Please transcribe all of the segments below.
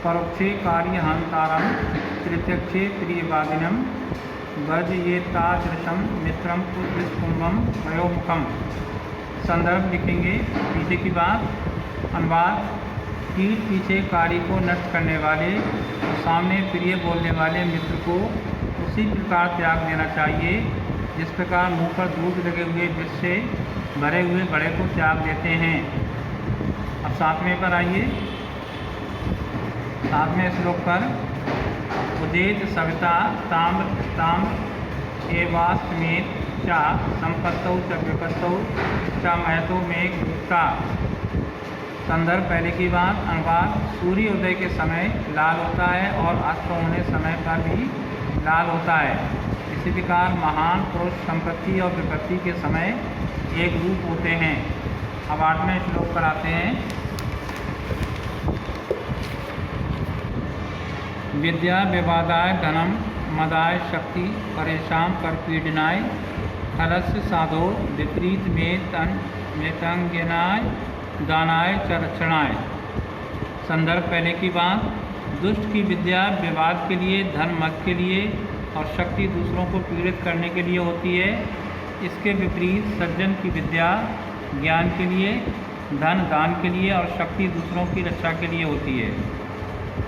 परोक्षे कार्यहंतारम तृतीयक्षे प्रियवादिनम वर्जयेत्तादृशं मित्रम पुष्कुंभम वयोमुखम। संदर्भ लिखेंगे पीछे की बात। अनुवाद: पीठ पीछे कार्य को नष्ट करने वाले और सामने प्रिय बोलने वाले मित्र को उसी प्रकार त्याग देना चाहिए जिस प्रकार मुंह पर दूध लगे हुए विष से भरे हुए घड़े को त्याग देते हैं। अब 7वें पर आइए। 7वें श्लोक पर उदेत सविता ताम्र एवास्मेत चा संपत्तौ च विपत्तौ च महतो में गुप्ता। संदर्भ पहले की बात। अनुवाद: सूर्योदय के समय लाल होता है और अस्त होने समय पर भी लाल होता है। इसी प्रकार महान पुरुष संपत्ति और विपत्ति के समय एक रूप होते हैं। अब 8वें श्लोक पर आते हैं। विद्या विवादाय धनम मदाय शक्ति परेशान पर पीडनाय खलस्य साधो विपरीत में तंगनाय दानाय चरक्षणाय। संदर्भ पहले की बात। दुष्ट की विद्या विवाद के लिए, धन मद के लिए और शक्ति दूसरों को पीड़ित करने के लिए होती है। इसके विपरीत सज्जन की विद्या ज्ञान के लिए, धन दान के लिए और शक्ति दूसरों की रक्षा के लिए होती है।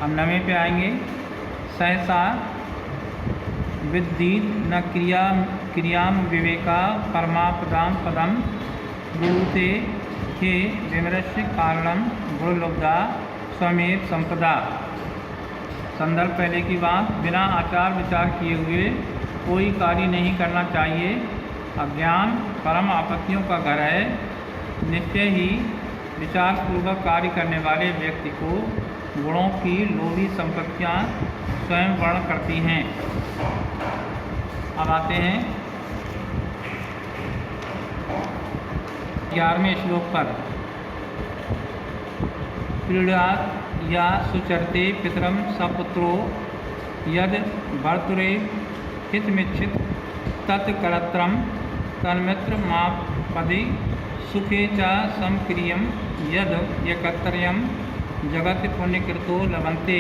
हम 9वें पे आएंगे। सहसा विद्दीत न क्रियाम विवेका परमापदाम पदम ब्रूते हे विमरस्य कारणम गुरुलब्धा स्वमेव संपदा। संदर्भ पहले की बात। बिना आचार विचार किए हुए कोई कार्य नहीं करना चाहिए। अज्ञान परम आपत्तियों का घर है। निश्चय ही विचारपूर्वक कार्य करने वाले व्यक्ति को गुणों की लोभी संपत्तियाँ स्वयं वर्ण करती हैं। अब आते हैं 11वें श्लोक पर। क्रीड़ा या सुचरते पितरम सपुत्रो यद भर्तुरे हितमिच्छित तत्कर्त्रम तन्मित्र मापदि सुखे च समक्रियम यद एकत्रयम जगत पुण्यकृतो लभन्ते।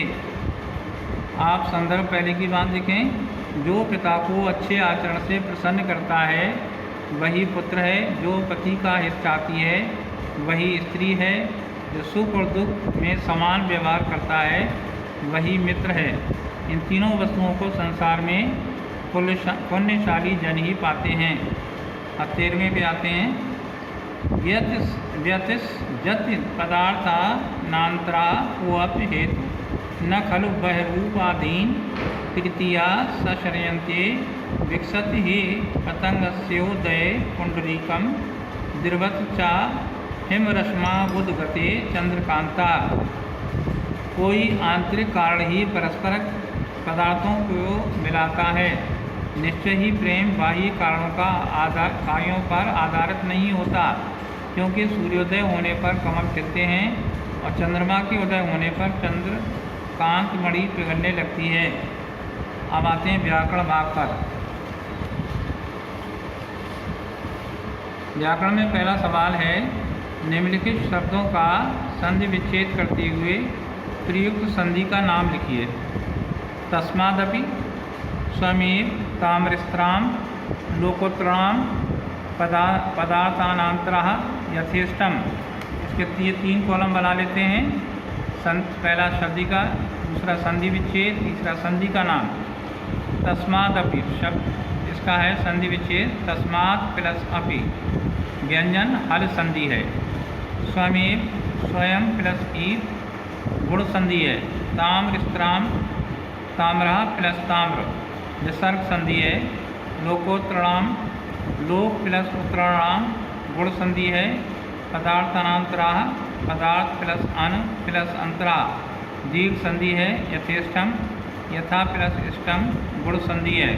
आप संदर्भ पहले की बात लिखें। जो पिता को अच्छे आचरण से प्रसन्न करता है वही पुत्र है। जो पति का हित चाहती है वही स्त्री है। जो सुख और दुख में समान व्यवहार करता है वही मित्र है। इन तीनों वस्तुओं को संसार में पुण्यशाली जन ही पाते हैं। अब 13वें पे आते हैं। व्यतिस जति पदार्था नांतरा कोअपि हेतु न खलु बहरूपाधीन प्रीतिया सशरयन्ते विकसति ही पतंगस्योदये पुंडरीकम दीर्घत चा हिमरश्मा बुधगते चंद्रकांता। कोई आंतरिक कारण ही परस्पर पदार्थों को मिलाता है। निश्चय ही प्रेम बाह्य कारणों कार्यों पर आधारित नहीं होता, क्योंकि सूर्योदय होने पर कमल खिलते हैं और चंद्रमा के उदय होने पर चंद्रकांत मणि पिघलने लगती है। अब आते हैं व्याकरण भाग पर। व्याकरण में पहला सवाल है, निम्नलिखित शब्दों का संधि विच्छेद करते हुए प्रयुक्त संधि का नाम लिखिए। तस्मादपि, स्वमेव, ताम्रस्त्राम, लोकोत्तराम, पदार्थानांतरः यथेष्टम। इसके 3 कॉलम बना लेते हैं। पहला संधि का, दूसरा संधि विच्छेद, तीसरा संधि का नाम। तस्मादपि शब्द इसका है संधि विच्छेद। तस्मात् प्लस अपि व्यंजन हल संधि है। स्वमेव स्वयं प्लस ईद गुण संधि है। ताम्रस्त्राम ताम्रः प्लस ताम्र विसर्ग संधि है। लोकोत्तराम लोक प्लस उत्तराणाम गुण संधि है। पदार्थानांतराः पदार्थ प्लस अन प्लस अंतरा दीर्घ संधि है। यथेष्टम यथा प्लस इष्टम गुण संधि है।